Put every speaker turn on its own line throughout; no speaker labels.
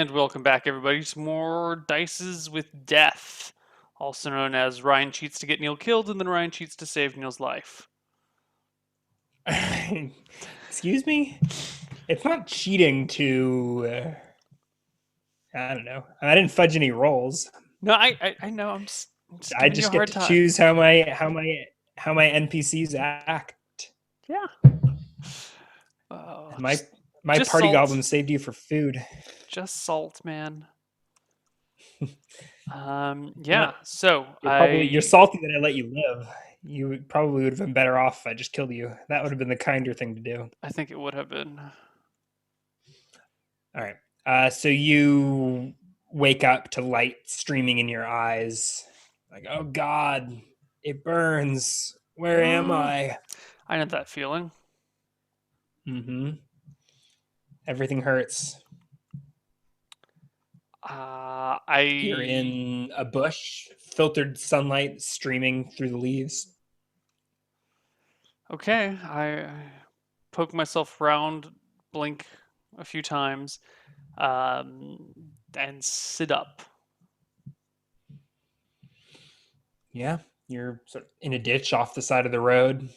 And welcome back, everybody, to more Dices with Death, also known as Ryan cheats to get Neil killed and then Ryan cheats to save Neil's life.
Excuse me? It's not cheating to. I don't know. I didn't fudge any rolls.
No, I know. I'm just
I
giving you a
just get
hard
to
time.
choose how my NPCs act.
Yeah. Oh,
And my
just
my
just
party
salt,
goblin saved you for food.
just salt, man.
You know
Yeah.
what?
So
You're
I
salty that I let you live. Probably would have been better off if I just killed you. That would have been the kinder thing to do.
I think it would have been.
All right. So you wake up to light streaming in your eyes. Like, oh God, it burns. Where am
Mm,
I?
I know that feeling.
Mm-hmm. Everything hurts. You're
I
in a bush, filtered sunlight streaming through the leaves.
okay. I poke myself around, blink a few times, um, and sit up.
Yeah, you're sort of in a ditch off the side of the road.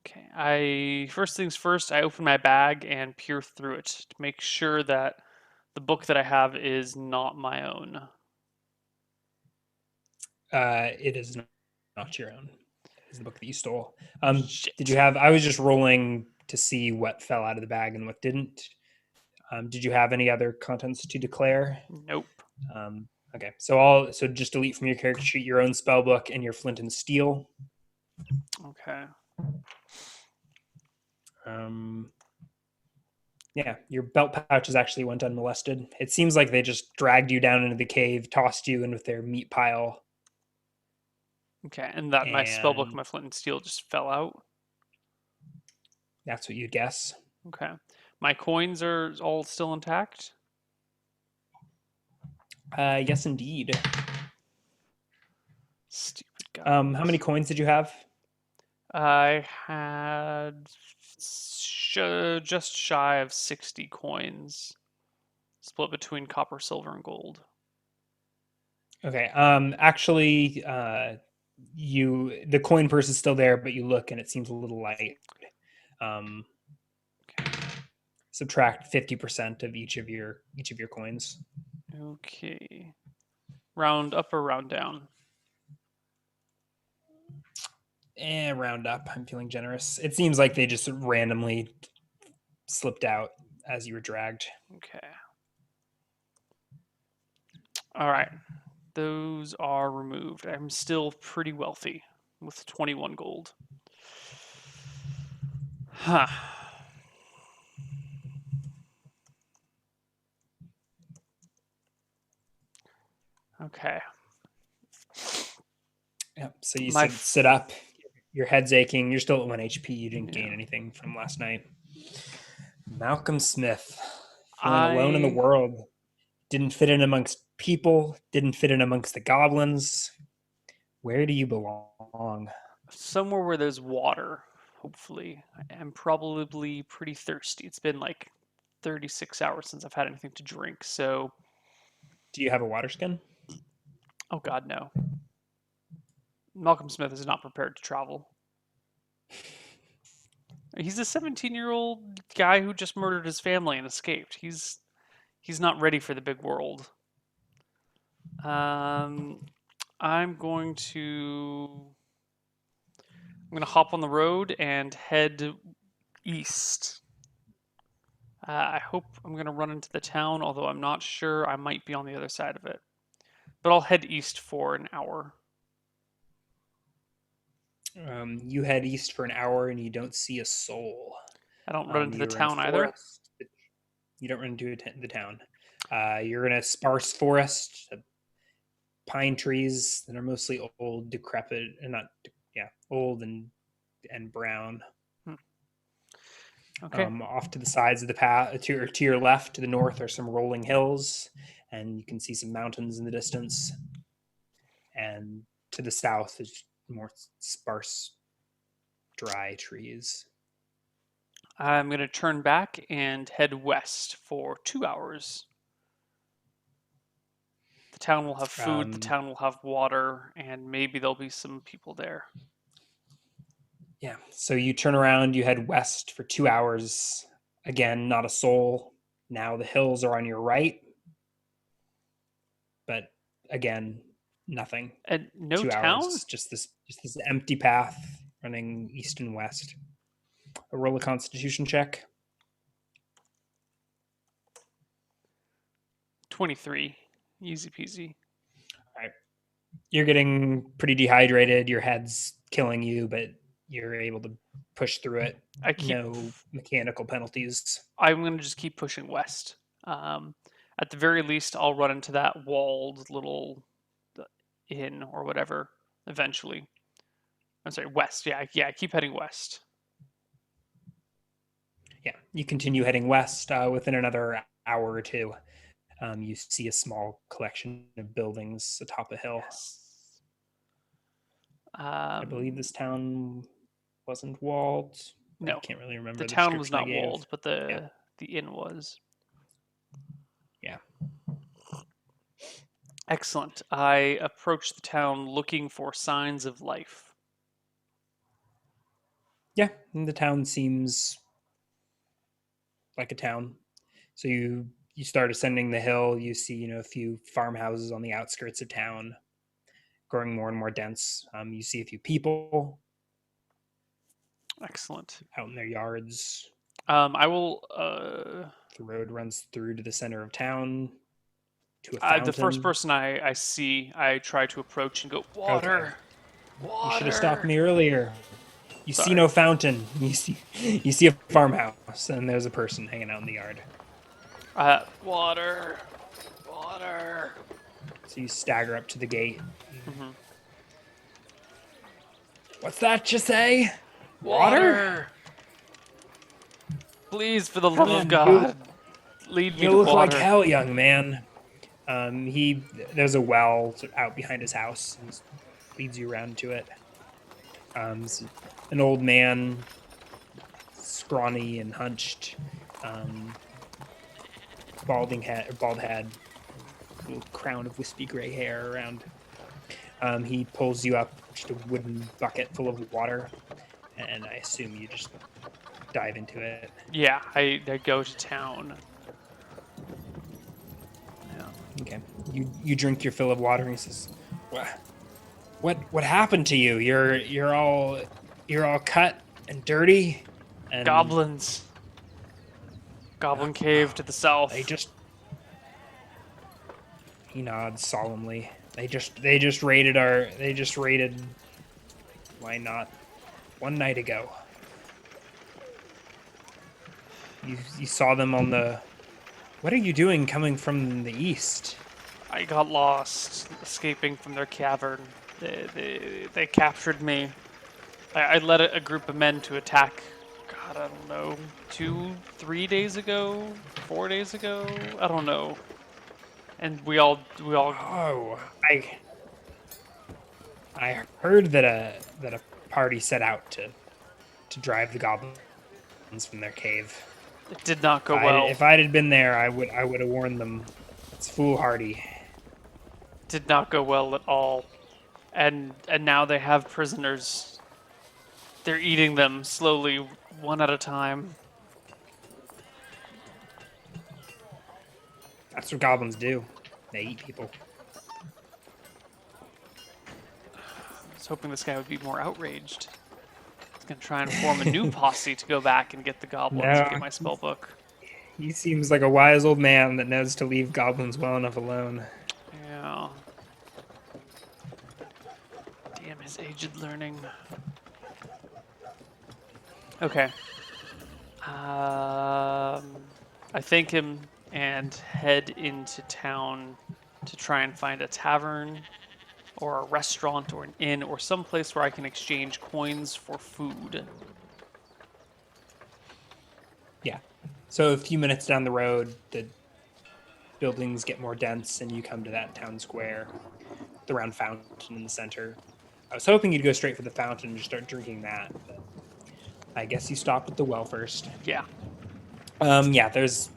Okay, I first things first, I open my bag and peer through it to make sure that the book that I have is not my own.
It is not your own. It is the book that you stole. Did you
Shit.
have? I was just rolling to see what fell out of the bag and what didn't. Did you have any other contents to declare?
Nope.
Um, okay, so just delete from your character sheet your own spell book and your flint and steel.
Okay.
Um, yeah, your belt pouches actually went unmolested. It seems like they just dragged you down into the cave, tossed you in with their meat pile,
Okay, and that my spellbook,
and
my flint and steel just fell out.
that's what you'd guess.
Okay. My coins are all still intact.
Yes, indeed.
Stupid
How many
goblins.
coins did you have?
I had just shy of 60 coins, split between copper, silver, and gold.
Okay. Actually, the coin purse is still there, but you look and it seems a little light. Um,
Okay.
subtract 50% of each of your coins.
Okay. Round up or round down?
Round up. I'm feeling generous. It seems like they just randomly slipped out as you were dragged.
Okay. All right. Those are removed. I'm still pretty wealthy with 21 gold. Huh. Okay.
Yep. So you
My
sit up. Your head's aching. You're still at 1 HP. You didn't gain
yeah.
anything from last night. Malcolm Smith, feeling alone in the
I
world. Didn't fit in amongst people. Didn't fit in amongst the goblins. Where do you belong?
somewhere where there's water, hopefully. I am probably pretty thirsty. It's been like 36 hours since I've had anything to drink, so
Do you have a water skin?
oh god no. Malcolm Smith is not prepared to travel. He's a 17-year-old guy who just murdered his family and escaped. He's not ready for the big world. Um, I'm going to hop on the road and head east. I hope I'm gonna run into the town, although I'm not sure. I might be on the other side of it, but I'll head east for an hour.
You head east for an hour and you don't see a soul.
I don't run into the
You're in
town either.
forest. You don't run into the town. You're in a sparse forest, pine trees that are mostly old, decrepit, and not yeah, old and brown.
Hmm. Okay.
Off to the sides of the path, to your left, to the north, are some rolling hills, and you can see some mountains in the distance. And to the south is more sparse, dry trees.
I'm gonna turn back and head west for 2 hours. The town will have food, the
Um,
town will have water, and maybe there'll be some people there.
Yeah. So you turn around, you head west for 2 hours. Again, not a soul. Now the hills are on your right, but again, nothing.
And no
2 hours,
town?
just this empty path running east and west. Roll a Constitution check.
23. Easy peasy.
All right. You're getting pretty dehydrated. Your head's killing you, but you're able to push through it.
I keep.
No mechanical penalties.
I'm gonna just keep pushing west. At the very least, I'll run into that walled little inn or whatever eventually. I'm sorry, west. Yeah. Keep heading west.
Yeah, you continue heading west. Within another hour or two, you see a small collection of buildings atop a hill.
Yes.
I believe this town wasn't walled. I
No,
can't really remember
the
the
town was
description I
not
gave.
walled, but
Yeah.
the inn was.
Yeah.
Excellent. I approach the town looking for signs of life.
Yeah, and the town seems like a town. So you start ascending the hill. You see, a few farmhouses on the outskirts of town, growing more and more dense. You see a few people
Excellent.
out in their yards.
I will.
The road runs through to the center of town to a
The first
fountain.
person I see, I try to approach and go, water,
You should have stopped
water.
me earlier. You see
Sorry.
no fountain. You see a farmhouse, and there's a person hanging out in the yard.
Water, water.
So you stagger up to the gate.
Mhm.
What's that you say?
Water. Please, for the love
Come
of
on,
God, lead me
You
to
look
water.
like hell, young man. There's a well out behind his house, and leads you around to it. It's an old man, scrawny and hunched, bald head, little crown of wispy gray hair around. He pulls you up just a wooden bucket full of water, and I assume you just dive into it.
Yeah, I go to town. Yeah.
Okay. You drink your fill of water, and he says, "What happened to you? You're all cut and dirty." And
Goblins. Goblin cave to the south.
They just. He nods solemnly. They just raided our. They just raided. Why not? One night ago. You saw them on the. What are you doing coming from the east?
I got lost, escaping from their cavern. They captured me. I led a group of men to attack. God, I don't know, 3 days ago, 4 days ago. I don't know. And we all.
Oh, I heard that a party set out to drive the goblins from their cave.
It did not go well.
If I had been there, I would have warned them. It's foolhardy.
Did not go well at all. And now they have prisoners. They're eating them slowly, one at a time.
That's what goblins do. They eat people.
I was hoping this guy would be more outraged. He's gonna try and form a new posse to go back and get the goblins and
No.
get my spell book.
He seems like a wise old man that knows to leave goblins well enough alone.
Yeah. Damn his aged learning. Okay. I thank him and head into town to try and find a tavern or a restaurant or an inn or some place where I can exchange coins for food.
Yeah. So a few minutes down the road, the buildings get more dense, and you come to that town square, the round fountain in the center. I was hoping you'd go straight for the fountain and just start drinking that, but I guess you stopped at the well first.
Yeah.
Yeah, there's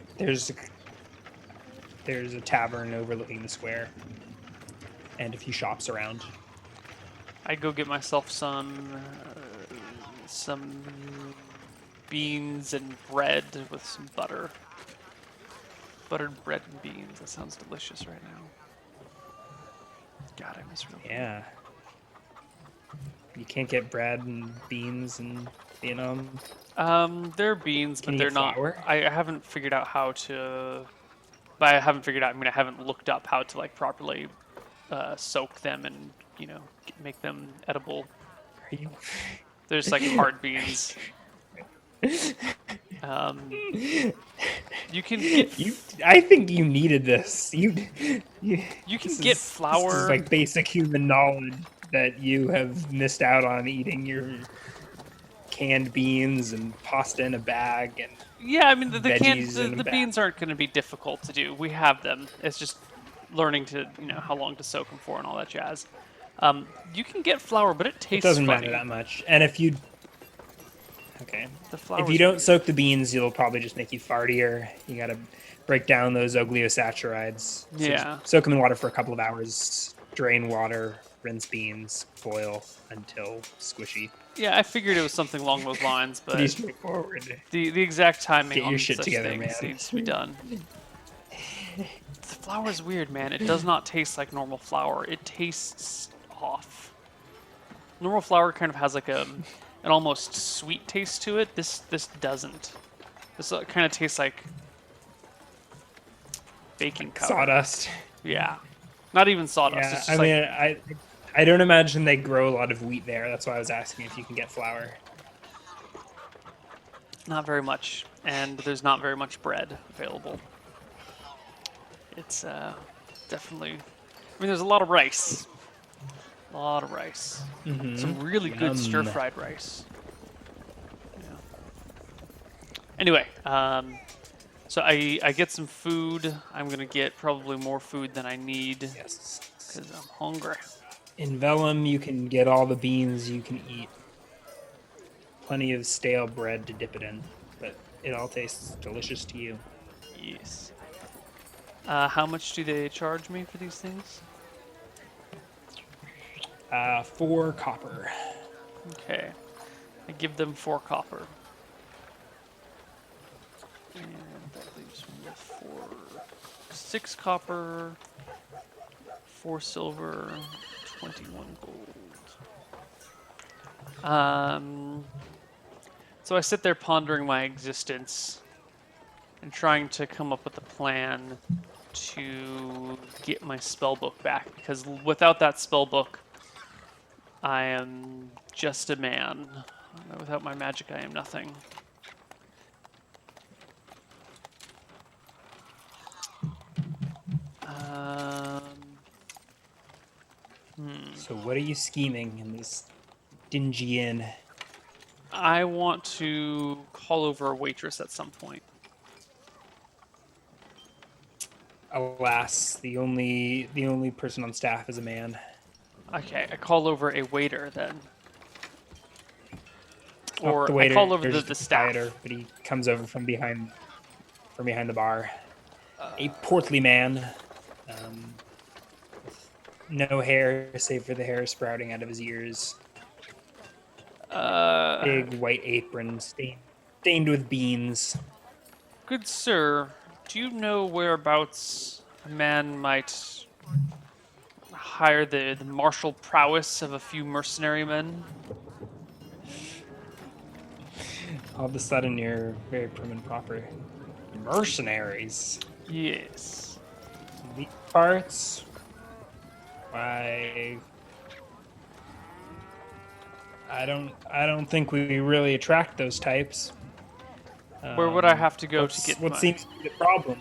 a tavern overlooking the square. and a few shops around.
I go get myself some beans and bread with some butter. Buttered bread and beans. That sounds delicious right now. God, I miss real food.
Yeah. You can't get bread and beans in Vietnam.
They're beans,
Can
but
you
they're
get
not.
flour?
I haven't figured out how to. By I haven't figured out, I mean I haven't looked up how to like properly soak them and make them edible.
Are you?
They're just like hard beans. You can get
I think you needed this. You
can
this
get
is
flour.
like basic human knowledge that you have missed out on eating your canned beans and pasta in a bag and
Yeah, I mean
veggies in a
the
bag.
beans aren't going to be difficult to do. We have them. It's just learning to how long to soak them for and all that jazz. You can get flour, but it
It
tastes
doesn't
funny.
matter that much. And if you okay,
The
if
flour's
you don't
weird.
soak the beans, it'll probably just make you fartier. You gotta break down those oligosaccharides. So
Yeah.
just soak them in water for a couple of hours. Drain water, rinse beans, boil until squishy.
Yeah, I figured it was something along those lines,
Pretty
but
straightforward.
the exact timing
Get your
on
shit
such
together,
things
man.
needs to be done. The flour's weird, man. It does not taste like normal flour. It tastes off. Normal flour kind of has like an almost sweet taste to it. This doesn't. This kind of tastes like baking powder.
Sawdust.
Yeah, not even sawdust.
Yeah,
It's
I
just
mean, I don't imagine they grow a lot of wheat there. That's why I was asking if you can get flour.
not very much, and there's not very much bread available. It's definitely. I mean, there's a lot of rice. A lot of rice.
Mm-hmm.
Some really good
Yum.
stir-fried rice. Yeah. Anyway, so I get some food. I'm gonna get probably more food than I need
Yes.
because I'm hungry.
In Vellum, you can get all the beans you can eat. Plenty of stale bread to dip it in, but it all tastes delicious to you.
Yes. How much do they charge me for these things?
4 copper.
Okay. I give them 4 copper. And that leaves me with 6 copper, 4 silver, 21 gold. So I sit there pondering my existence and trying to come up with a plan to get my spell book back, because without that spell book, I am just a man. Without my magic, I am nothing.
So what are you scheming in this dingy inn?
I want to call over a waitress at some point.
Alas, the only person on staff is a man.
Okay, I call over a waiter then.
Not
Or
the
I
waiter,
call over
just
the staff.
proprietor, but he comes over from behind the bar. A portly man, with no hair save for the hair sprouting out of his ears. Big white apron stained with beans.
Good sir, do you know whereabouts a man might hire the martial prowess of a few mercenary men?
All of a sudden, you're very prim and proper. Mercenaries.
Yes.
These parts. Why? I don't think we really attract those types.
Where would I have to go to get
what
my
seems to be the problem?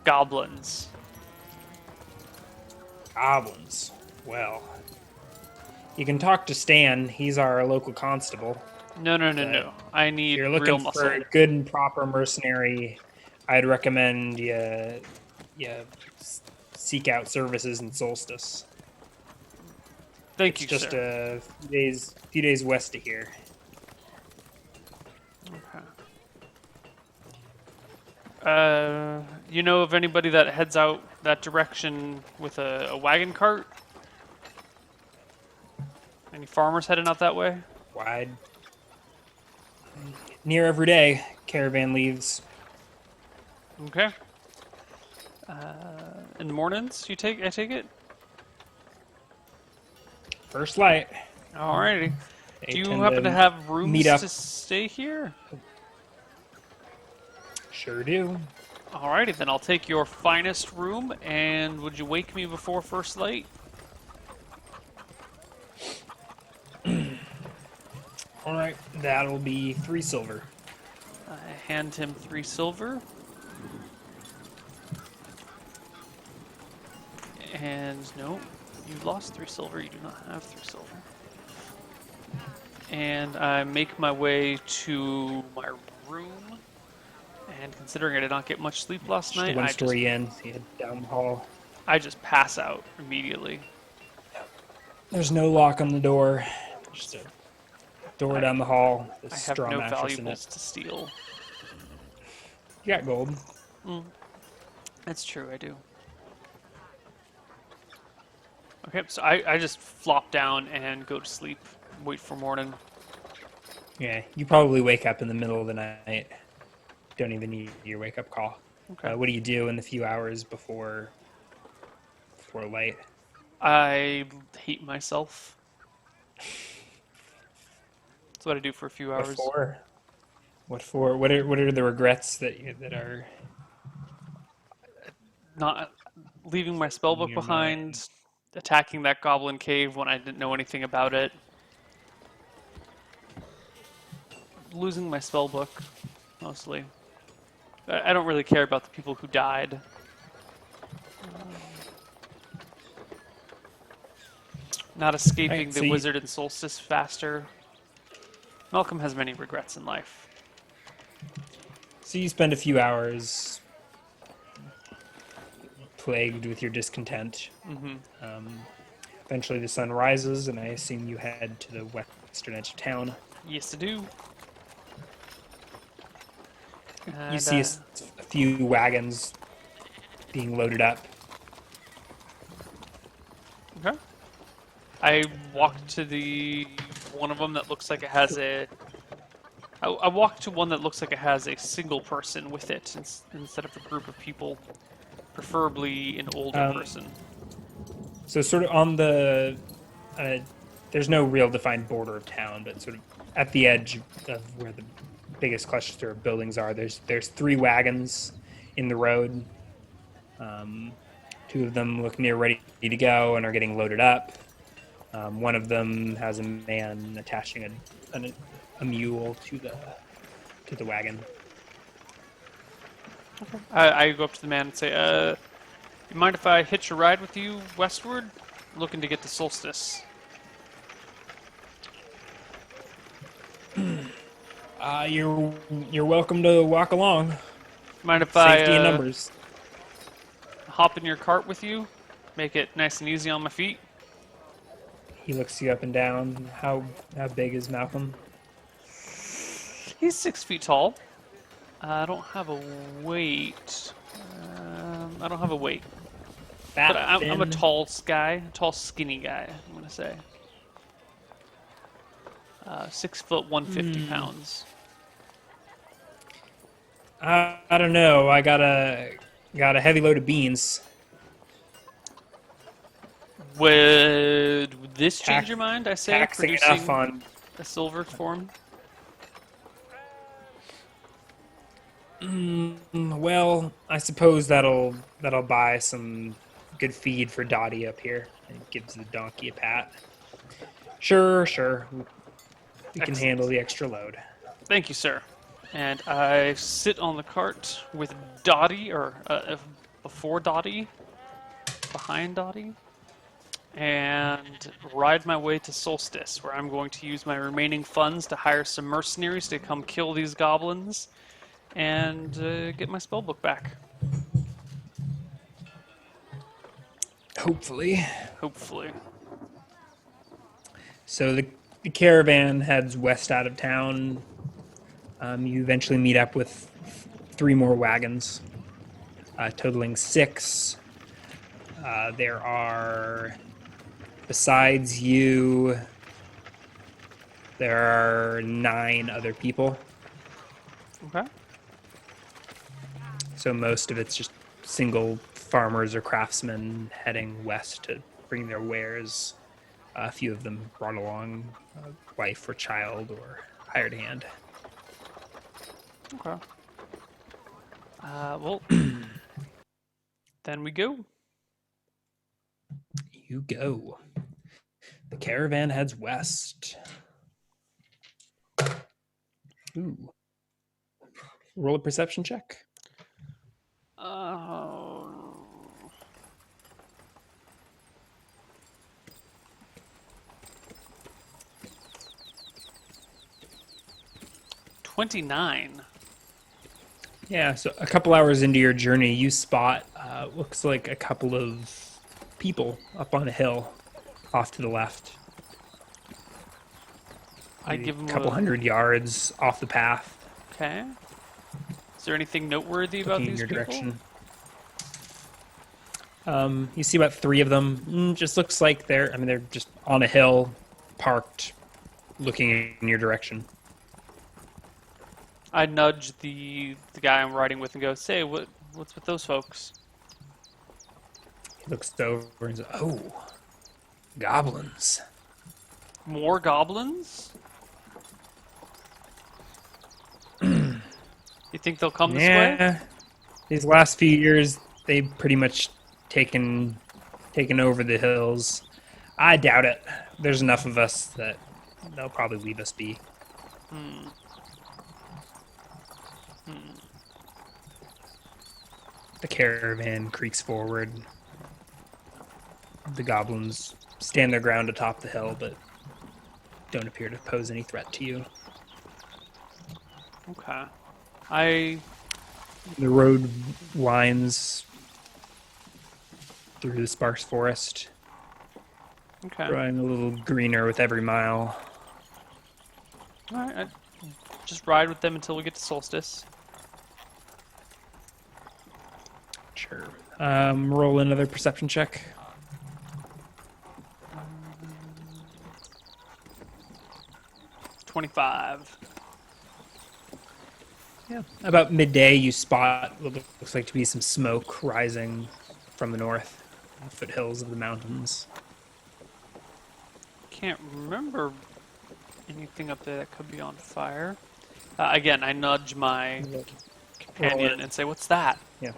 goblins?
Goblins. Well, you can talk to Stan. He's our local constable.
No.
But
I
If
need
you're
real
looking
muscle.
for a good and proper mercenary, I'd recommend you seek out services in Solstice.
Thank
It's
you,
just
sir.
a few days west of here.
Okay. You know of anybody that heads out that direction with a wagon cart? Any farmers heading out that way?
Wide. Near every day, caravan leaves.
Okay. In the mornings, I take it?
First light.
Alrighty.
They
Do you
tend
happen to
to
have rooms
meet up.
to stay here?
Sure do.
Alrighty, then I'll take your finest room, and would you wake me before first light?
All right, that'll be 3 silver.
I hand him 3 silver. And no, you lost 3 silver. You do not have 3 silver. And I make my way to my room. And considering I did not get much sleep last
Just a
night,
one-story inn. So you head down the hall.
I just pass out immediately.
There's no lock on the door. Just a door down the hall. With a
I have
straw
no
mattress in it.
valuables to steal.
You got gold.
That's true, I do. Okay, so I just flop down and go to sleep. Wait for morning.
Yeah, you probably wake up in the middle of the night. Don't even need your wake-up call.
Okay.
What do you do in the few hours before light?
I hate myself. That's what I do for a few
What
hours.
for? What for? What are the regrets that are
Not leaving my spellbook
your
behind,
mind?
attacking that goblin cave when I didn't know anything about it, losing my spellbook, mostly. I don't really care about the people who died. Not escaping
Right,
the
so you-
wizard and solstice faster. Malcolm has many regrets in life.
So you spend a few hours plagued with your discontent. Eventually the sun rises, and I assume you head to the western edge of town.
Yes, I do.
You
And,
see a few wagons being loaded up.
okay. I walk to the one of them that looks like it has a. I walk to one that looks like it has a single person with it instead of a group of people, preferably an older person.
So sort of on the, there's no real defined border of town, but sort of at the edge of where the biggest cluster of buildings are, there's 3 wagons in the road. 2 of them look near ready to go and are getting loaded up. One of them has a man attaching a mule to the wagon.
I go up to the man and say, you mind if I hitch a ride with you westward? Looking to get to Solstice.
You're welcome to walk along.
Mind if
Safety
I
in numbers.
hop in your cart with you? Make it nice and easy on my feet?
He looks you up and down. How big is Malcolm?
He's 6 feet tall. I don't have a weight. I don't have a weight.
Fat,
But I'm a
thin?
tall guy, tall, skinny guy, I'm going to say. 6 foot, 150 pounds.
I don't know. I got a heavy load of beans.
Would this change
Tax-
your mind, I say,
Taxing
producing
enough on.
a silver form?
Well, I suppose that'll buy some good feed for Dottie up here. And gives the donkey a pat. Sure. We can
Excellent.
handle the extra load.
Thank you, sir. And I sit on the cart with Dottie, or before Dottie, behind Dottie, and ride my way to Solstice, where I'm going to use my remaining funds to hire some mercenaries to come kill these goblins and get my spellbook back.
Hopefully.
Hopefully.
So the caravan heads west out of town. You eventually meet up with 3 more wagons, totaling 6. There are, besides you, There are 9 other people,
Okay.
so most of it's just single farmers or craftsmen heading west to bring their wares. A few of them brought along a wife or child or hired hand.
Okay. Well, then we go.
You go. The caravan heads west. Ooh. Roll a perception check.
Uh, 29.
Yeah, so a couple hours into your journey, you spot looks like a couple of people up on a hill off to the left.
I
Maybe
give
a
him
couple
a...
hundred yards off the path,
Okay. Is there anything noteworthy about
looking in
these
your
people?
direction. You see about 3 of them. Just looks like they're just on a hill, parked, looking in your direction.
I nudge the guy I'm riding with and go, "Say, what's with those folks?"
He looks over and says, "Oh, goblins."
More goblins? You think they'll come this way?
Yeah, these last few years, they've pretty much taken over the hills. I doubt it. There's enough of us that they'll probably leave us be.
Hmm.
The caravan creaks forward. The goblins stand their ground atop the hill, but don't appear to pose any threat to you.
Okay.
The road winds through the sparse forest,
Okay.
growing a little greener with every mile.
Alright, I just ride with them until we get to Solstice.
Sure. Roll another perception check.
25.
Yeah. About midday, you spot what looks like to be some smoke rising from the north, the foothills of the mountains.
Can't remember anything up there that could be on fire. Again, I nudge my companion and say, "What's that?"
Yeah.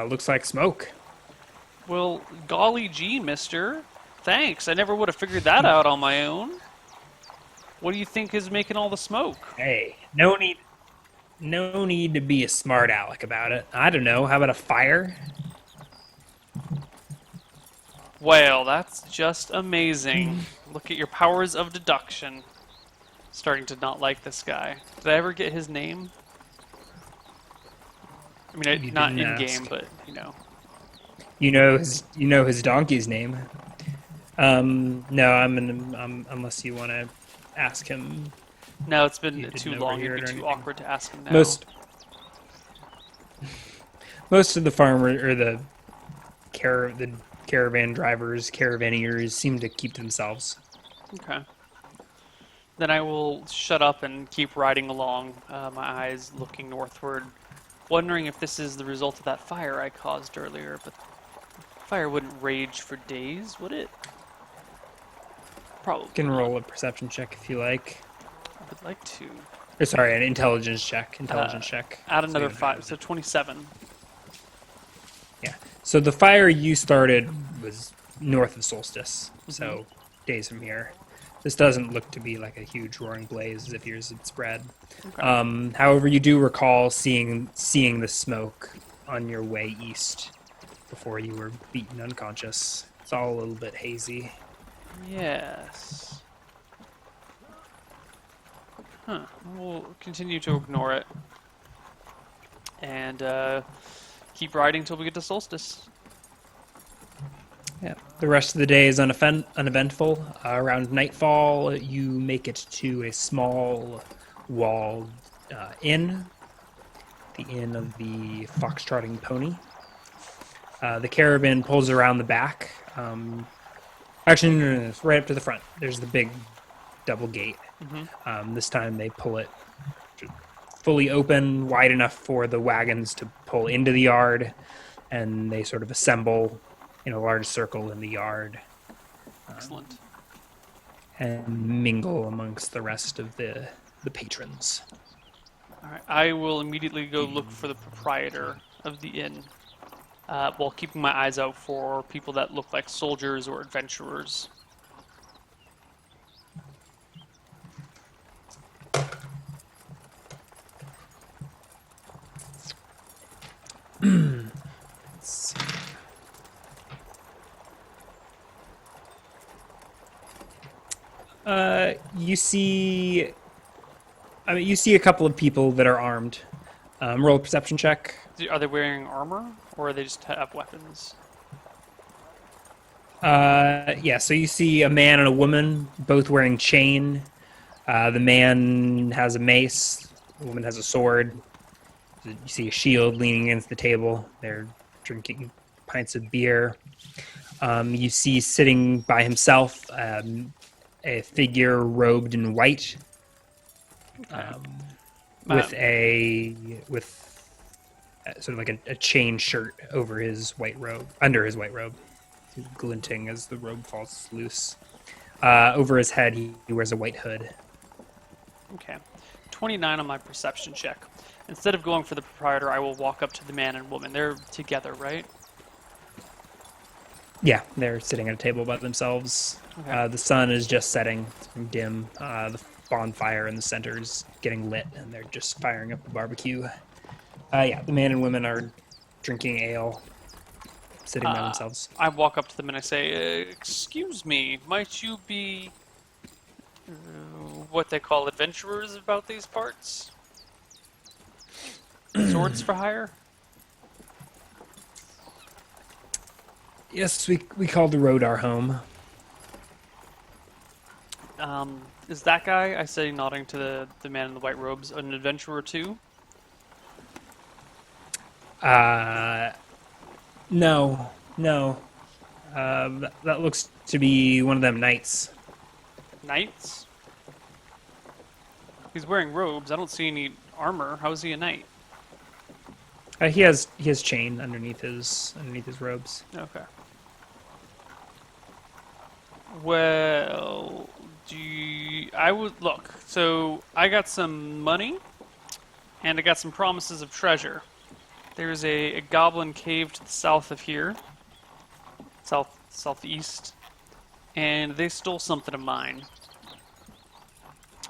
Looks like smoke.
Well, golly gee, mister. Thanks. I never would have figured that out on my own. What do you think is making all the smoke?
Hey, no need to be a smart aleck about it. I don't know. How about a fire?
Well, that's just amazing. Look at your powers of deduction. Starting to not like this guy. Did I ever get his name? I mean,
You
not
didn't
in game,
ask.
but you know.
You know his donkey's name. No, unless you want to ask him.
No, it's
You
been
didn't
too long.
overhear
It'd be
it or
too
anything?
awkward to ask him now.
Most of the farmer or the caravan drivers, caravaneers seem to keep to themselves.
Okay. Then I will shut up and keep riding along, my eyes looking northward, wondering if this is the result of that fire I caused earlier. But fire wouldn't rage for days, would it? Probably.
You can roll a perception check if you like.
I would like to.
Or sorry, an intelligence check. Intelligence check.
Add
So
another
you
5, so 27.
Yeah. So the fire you started was north of Solstice, so days from here. This doesn't look to be like a huge roaring blaze as if yours had spread.
Okay.
However, you do recall seeing the smoke on your way east before you were beaten unconscious. It's all a little bit hazy.
Yes. Huh. We'll continue to ignore it. And keep riding till we get to Solstice.
Yeah. The rest of the day is uneventful. Around nightfall, you make it to a small walled inn, the Inn of the Foxtrotting Pony. The caravan pulls around the back. Actually, no, it's right up to the front. There's the big double gate.
Mm-hmm.
This time they pull it fully open, wide enough for the wagons to pull into the yard, and they sort of assemble in a large circle in the yard
Excellent.
and mingle amongst the rest of the patrons.
All right. I will immediately go look for the proprietor of the inn, while keeping my eyes out for people that look like soldiers or adventurers.
Let's see. You see, I mean, you see a couple of people that are armed. Roll a perception check.
Are they wearing armor, or they just have weapons?
Yeah, so you see a man and a woman both wearing chain. The man has a mace. The woman has a sword. You see a shield leaning against the table. They're drinking pints of beer. You see sitting by himself a figure robed in white, with sort of like a chain shirt over his white robe, under his white robe, glinting as the robe falls loose. Over his head, he wears a white hood.
Okay. 29 on my perception check. Instead of going for the proprietor, I will walk up to the man and woman. They're together, right?
Yeah, they're sitting at a table by themselves.
Okay.
The sun is just setting. It's dim. The bonfire in the center is getting lit, and they're just firing up the barbecue. Yeah, the man and women are drinking ale, sitting by themselves.
I walk up to them and I say, "Excuse me, might you be what they call adventurers about these parts? Swords for hire?"
Yes, we call the road our home.
Is that guy, I say, nodding to the man in the white robes, an adventurer too?
No, no. That looks to be one of them knights.
Knights? He's wearing robes. I don't see any armor. How is he a knight?
He has chain underneath his robes.
Okay. Well, I would look. So I got some money, and I got some promises of treasure. There's a goblin cave to the south of here, southeast, and they stole something of mine,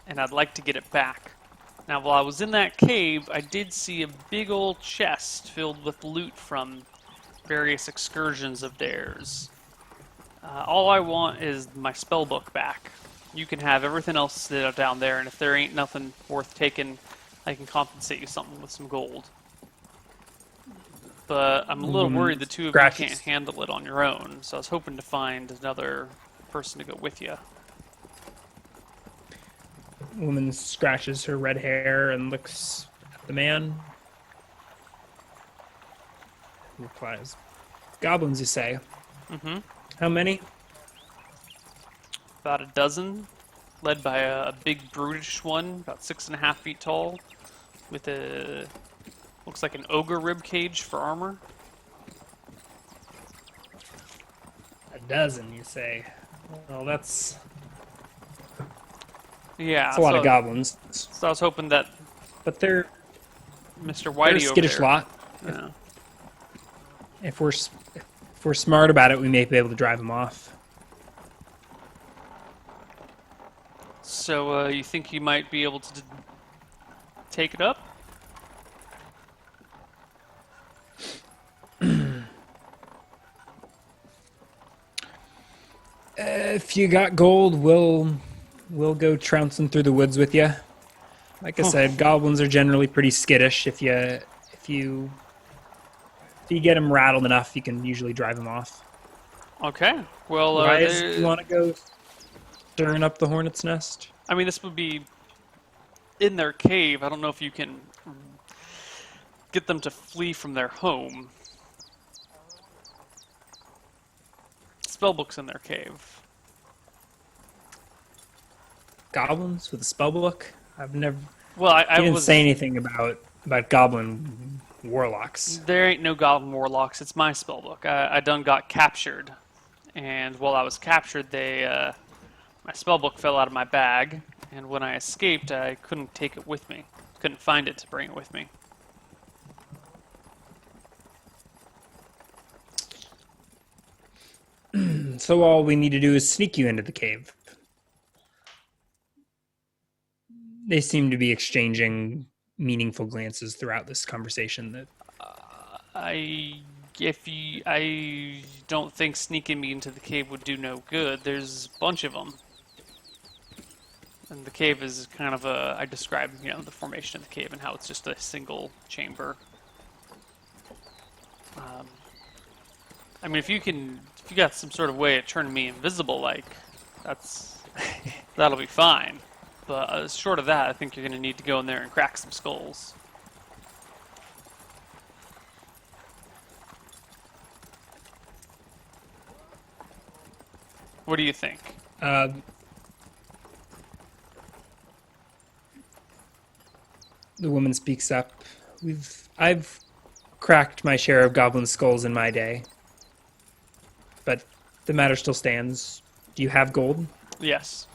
and I'd like to get it back. Now, while I was in that cave, I did see a big old chest filled with loot from various excursions of theirs. All I want is my spell book back. You can have everything else down there, and if there ain't nothing worth taking, I can compensate you something with some gold. But I'm a little worried the two of you can't handle it on your own, so I was hoping to find another person to go with you.
Woman scratches her red hair and looks at the man. Replies, "Goblins, you say?
Mm-hmm.
How many?"
About a dozen, led by a big brutish one, about 6.5 feet tall, with looks like an ogre rib cage for armor.
A dozen, you say? Well, that's
Yeah,
a lot of goblins.
So I was hoping that
But they're
Mr.
a
Whitey
skittish
over there.
lot.
Yeah.
If we're smart about it, we may be able to drive them off.
So you think you might be able to take it up?
If you got gold, we'll go trouncing through the woods with you. Like I said, goblins are generally pretty skittish. If you get them rattled enough, you can usually drive them off.
Okay. Well,
Do you want to go stirring up the hornet's nest?
I mean, this would be in their cave. I don't know if you can get them to flee from their home. Spellbook's in their cave.
goblins with a spell book? I've never.
Well, I
You didn't say
was.
anything about goblin warlocks.
There ain't no goblin warlocks. It's my spellbook. I done got captured, and while I was captured, my spellbook fell out of my bag, and when I escaped, I couldn't take it with me. Couldn't find it to bring it with me.
So all we need to do is sneak you into the cave. They seem to be exchanging meaningful glances throughout this conversation. That
I don't think sneaking me into the cave would do no good. There's a bunch of them. And the cave is kind of I describe, the formation of the cave and how it's just a single chamber. I mean, if you got some sort of way of turning me invisible, that'll be fine. But short of that, I think you're going to need to go in there and crack some skulls. What do you think?
The woman speaks up. I've cracked my share of goblin skulls in my day, but the matter still stands. Do you have gold?
Yes.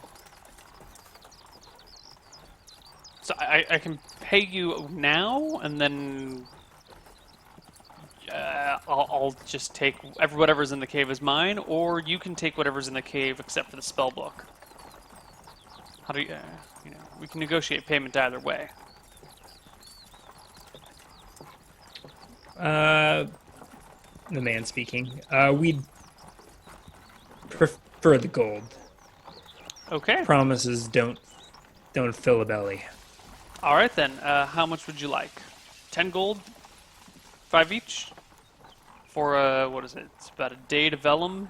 So I can pay you now, and then I'll just take whatever's in the cave is mine, or you can take whatever's in the cave except for the spell book. How do you, we can negotiate payment either way.
The man speaking. We'd prefer the gold.
Okay.
Promises don't fill a belly.
All right then. How much would you like? 10 gold? 5 each? For what is it? It's about a day to Vellum,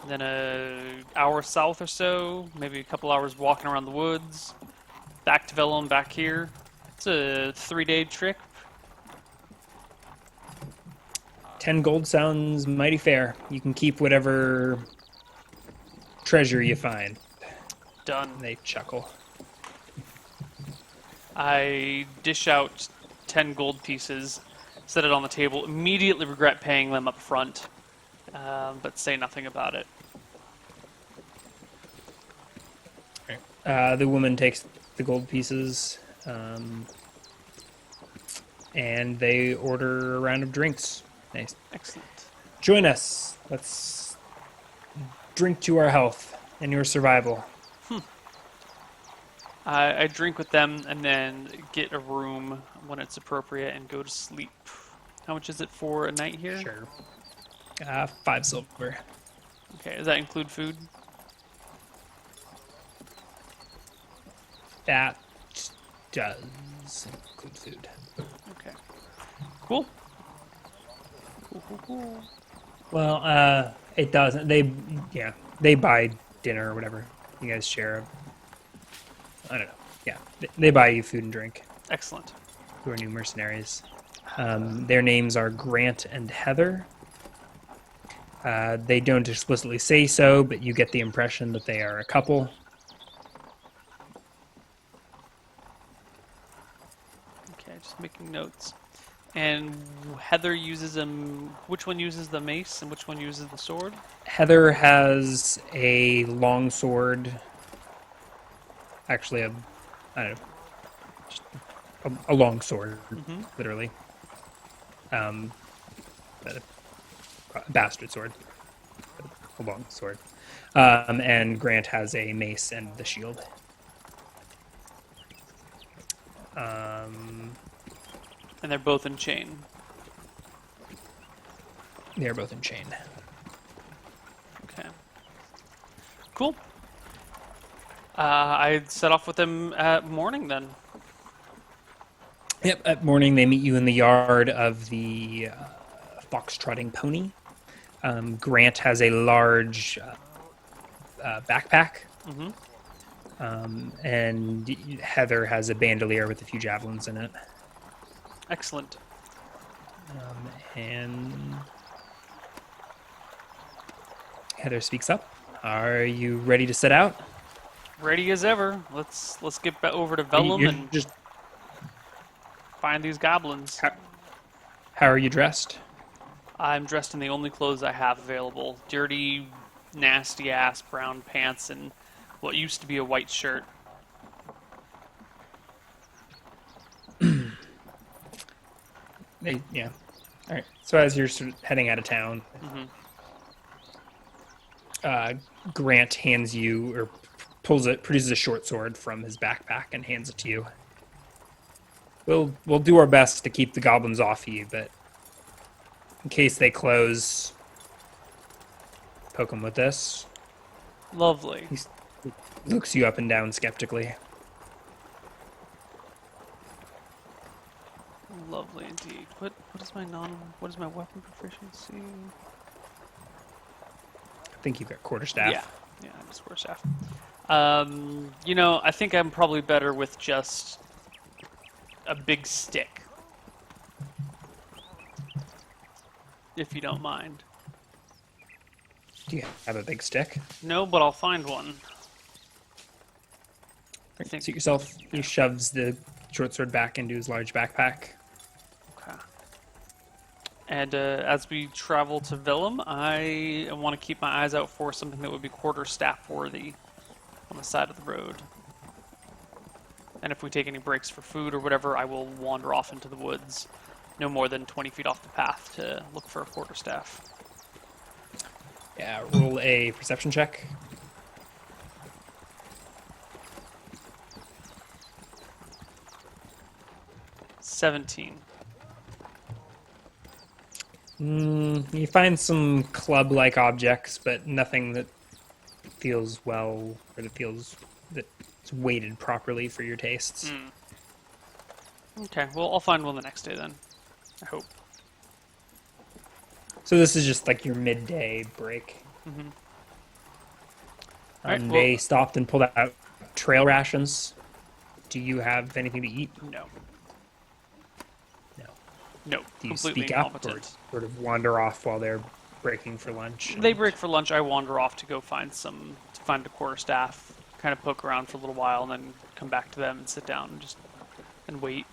then an hour south or so, maybe a couple hours walking around the woods, back to Vellum, back here. It's a 3-day trip.
10 gold sounds mighty fair. You can keep whatever treasure you find.
Done.
They chuckle.
I dish out 10 gold pieces, set it on the table, immediately regret paying them up front, but say nothing about it.
The woman takes the gold pieces, and they order a round of drinks. Nice.
Excellent.
Join us. Let's drink to our health and your survival.
I drink with them and then get a room when it's appropriate and go to sleep. How much is it for a night here?
Sure. 5 silver.
Okay, does that include food?
That does include food.
Okay. Cool. Cool.
Well, it doesn't. They buy dinner or whatever. You guys share. I don't know. Yeah, they buy you food and drink.
Excellent.
Who are new mercenaries. Their names are Grant and Heather. They don't explicitly say so, but you get the impression that they are a couple.
Okay, just making notes. And Heather uses which one uses the mace and which one uses the sword?
Heather has a long sword. Actually, I don't know, just a long sword, literally. But a bastard sword, a long sword. And Grant has a mace and the shield.
And they're both in chain.
They're both in chain.
Okay. Cool. I'd set off with them at morning then.
Yep, at morning they meet you in the yard of the fox-trotting pony. Grant has a large backpack. And Heather has a bandolier with a few javelins in it.
Excellent.
And Heather speaks up. Are you ready to set out?
Ready as ever. Let's get over to Vellum
You're
and
just
find these goblins.
how are you dressed?
I'm dressed in the only clothes I have available: dirty, nasty ass brown pants and what used to be a white shirt.
Yeah. All right. So as you're sort of heading out of town,
Hmm.
uh, Grant hands you or produces a short sword from his backpack and hands it to you. We'll do our best to keep the goblins off you, but in case they close, poke them with this.
Lovely.
He looks you up and down skeptically.
Lovely indeed. What is my weapon proficiency?
I think you've got
Yeah.
quarterstaff.
Yeah, I'm just quarterstaff. I think I'm probably better with just a big stick, if you don't mind.
Do you have a big stick?
No, but I'll find one.
Right, suit yourself. He shoves the short sword back into his large backpack.
Okay. And as we travel to Vellum, I want to keep my eyes out for something that would be quarterstaff worthy on the side of the road. And if we take any breaks for food or whatever, I will wander off into the woods, no more than 20 feet off the path, to look for a quarterstaff.
Yeah, roll a perception check.
$17.
You find some club-like objects, but nothing that feels well, or that's weighted properly for your tastes.
Okay, well, I'll find one the next day then. I hope.
So this is just like your midday break.
Mm-hmm. All right, well,
They stopped and pulled out trail rations. Do you have anything to eat?
no.
No.
No,
Do you
completely
speak up or
incompetent.
sort of wander off while they're breaking for lunch?
They break for lunch. I wander off to go find a quarterstaff, kind of poke around for a little while, and then come back to them and sit down and just and wait.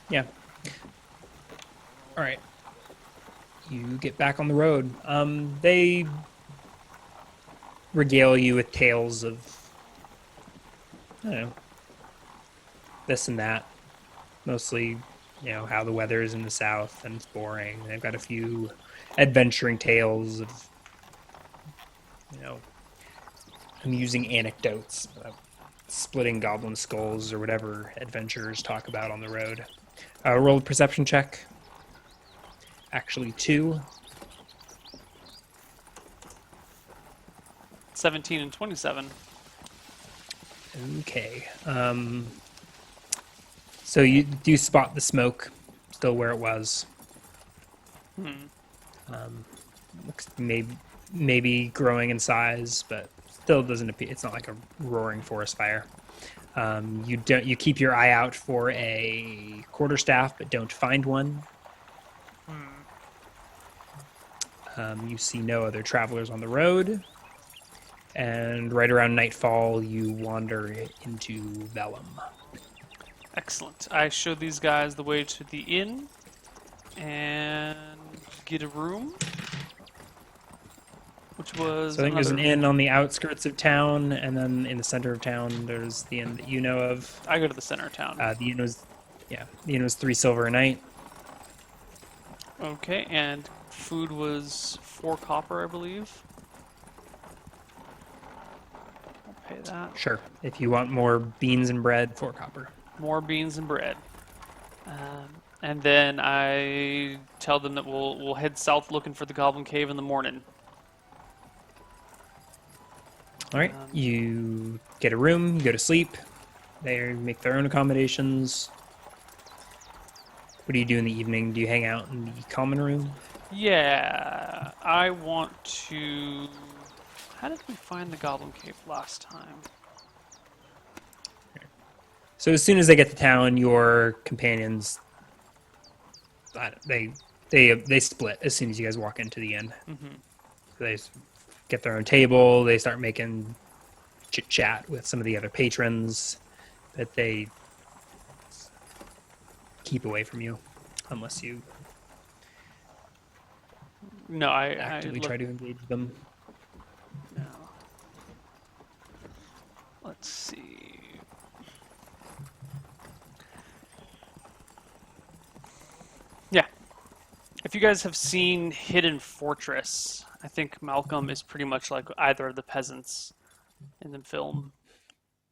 Yeah. All right. You get back on the road. They regale you with tales of, I don't know, this and that. Mostly, how the weather is in the south and it's boring. They've got a few adventuring tales of, amusing anecdotes about splitting goblin skulls or whatever adventurers talk about on the road. Roll a perception check. Actually, 2.
17 and 27.
Okay. So you do spot the smoke still where it was. Looks maybe growing in size, but still doesn't appear. It's not like a roaring forest fire. You keep your eye out for a quarterstaff, but don't find one. You see no other travelers on the road, and right around nightfall, you wander into Vellum.
Excellent. I show these guys the way to the inn and get a room, which was
So I think there's an inn on the outskirts of town, and then in the center of town, there's the inn that you know of.
I go to the center of town.
The inn was 3 silver a night.
Okay, and food was 4 copper, I believe. I'll pay that.
Sure. If you want more beans and bread, 4 copper.
More beans and bread. And then I tell them that we'll head south looking for the Goblin Cave in the morning.
All right. You get a room, you go to sleep. They make their own accommodations. What do you do in the evening? Do you hang out in the common room?
Yeah, I want to... How did we find the Goblin Cave last time?
So as soon as they get to town, your companions, they split as soon as you guys walk into the inn.
Mm-hmm.
So they get their own table. They start making chit chat with some of the other patrons, but they keep away from you unless you
No, I
actively
look
try to engage them.
now. Let's see. Yeah. If you guys have seen Hidden Fortress, I think Malcolm is pretty much like either of the peasants in the film.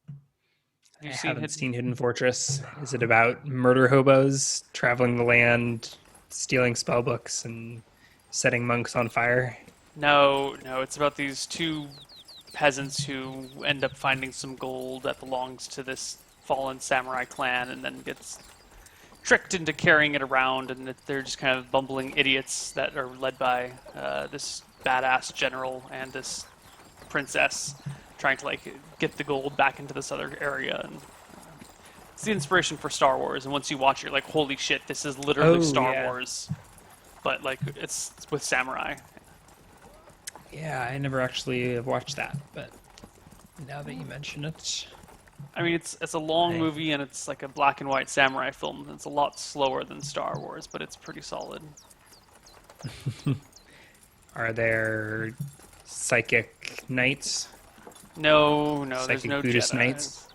Have
I
you seen
haven't
Hidden?
seen Hidden Fortress. Is it about murder hobos traveling the land, stealing spell books, and setting monks on fire?
No, no, it's about these two peasants who end up finding some gold that belongs to this fallen samurai clan and then gets tricked into carrying it around, and that they're just kind of bumbling idiots that are led by this badass general and this princess trying to like get the gold back into this other area. And it's the inspiration for Star Wars, and once you watch it, you're like, holy shit, this is literally
Oh,
Star
yeah.
Wars, but like it's with samurai.
Yeah, I never actually have watched that, but now that you mention it,
I mean, it's a long
I-
movie, and it's like a black and white samurai film. It's a lot slower than Star Wars, but it's pretty solid.
are there psychic knights?
No, there's
Psychic
no
Buddhist
Jedis.
knights?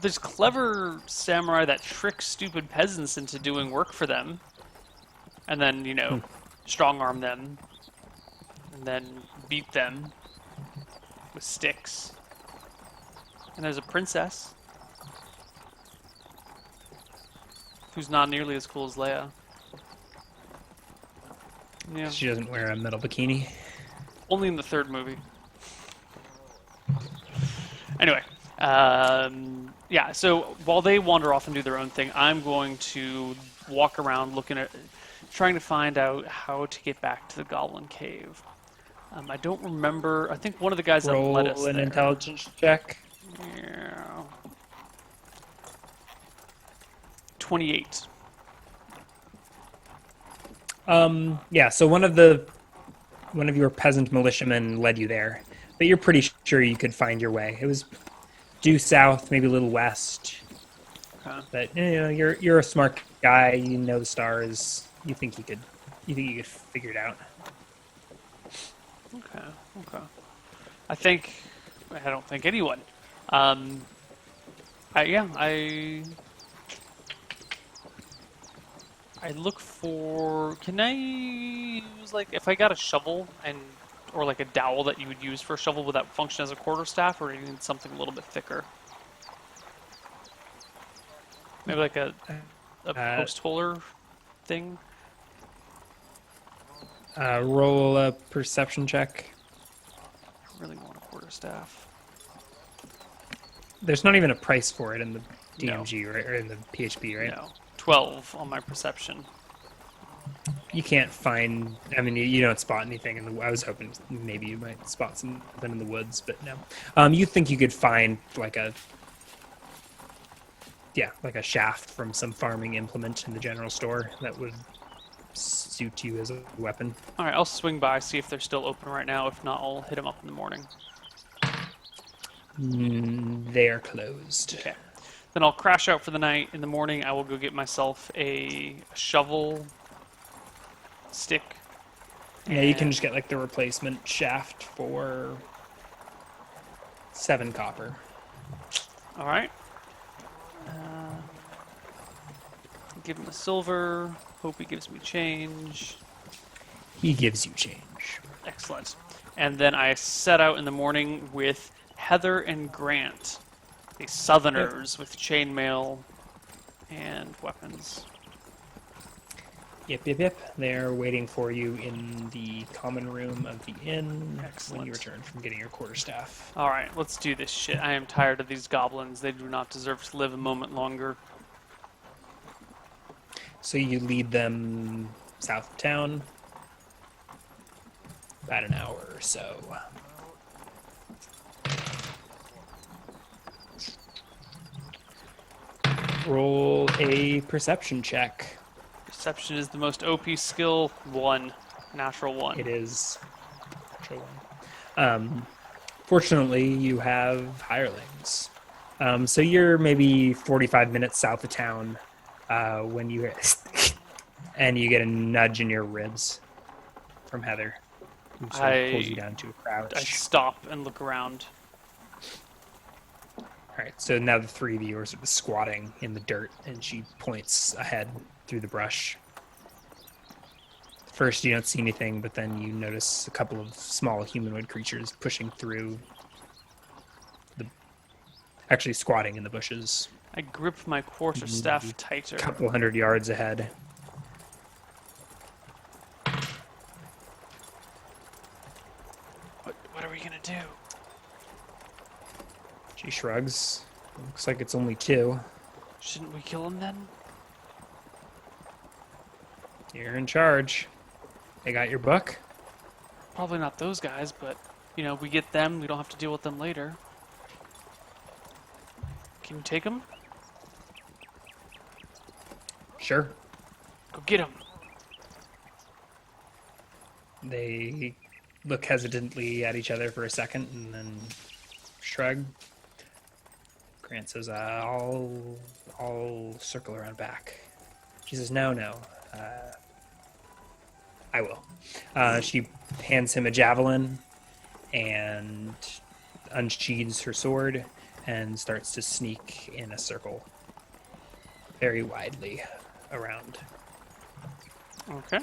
There's clever samurai that trick stupid peasants into doing work for them, and then strong arm them, and then beat them with sticks. And there's a princess who's not nearly as cool as Leia. Yeah,
She doesn't wear a metal bikini.
only in the third movie. Anyway, yeah. So while they wander off and do their own thing, I'm going to walk around trying to find out how to get back to the Goblin Cave. I don't remember. I think one of the guys that led us
Roll an
there.
intelligence check.
Yeah. 28.
Yeah, so one of your peasant militiamen led you there, but you're pretty sure you could find your way. It was due south, maybe a little west,
Okay.
but you're a smart guy. You know the stars. You think you could figure it out.
Okay. I don't think anyone. I look for. Can I use like if I got a shovel or like a dowel that you would use for a shovel, would that function as a quarterstaff, or do you need something a little bit thicker? Maybe like a post holer thing.
Roll a perception check.
I really want a quarterstaff.
There's not even a price for it in the
No.
DMG, right, or in the PHP, right?
No. 12 on my perception.
You can't find. I mean, you don't spot anything. I was hoping maybe you might spot something in the woods, but no. You think you could find like a shaft from some farming implement in the general store that would suit you as a weapon.
All right, I'll swing by, see if they're still open right now. If not, I'll hit them up in the morning.
They are closed.
Okay. Then I'll crash out for the night. In the morning, I will go get myself a shovel, stick.
Yeah, you can
and-
just get like the replacement shaft for 7 copper.
All right. Give him a silver. Hope he gives me change.
He gives you change.
Excellent. And then I set out in the morning with Heather and Grant, the Southerners with chainmail and weapons.
Yep. They're waiting for you in the common room of the inn
Excellent.
when you return from getting your quarterstaff.
All right, let's do this shit. I am tired of these goblins. They do not deserve to live a moment longer.
So you lead them south of town, about an hour or so. Roll a perception check.
Perception is the most OP skill. 1. Natural 1.
It is. Fortunately, you have hirelings. So you're maybe 45 minutes south of town when you and you get a nudge in your ribs from Heather, who sort of pulls you
I
down to a
I
crouch.
stop and look around.
All right, so now the three of you are sort of squatting in the dirt, and she points ahead through the brush. First, you don't see anything, but then you notice a couple of small humanoid creatures pushing through actually squatting in the bushes,
I grip my quarterstaff tighter.
a couple hundred yards ahead.
What are we gonna do?
She shrugs. Looks like it's only two.
Shouldn't we kill him then?
You're in charge. They got your book?
Probably not those guys, but we get them. We don't have to deal with them later. Can you take them?
Sure.
Go get them.
They look hesitantly at each other for a second and then shrug. Grant says, I'll circle around back. She says, no. I will. She hands him a javelin and unsheathes her sword and starts to sneak in a circle very widely around.
Okay.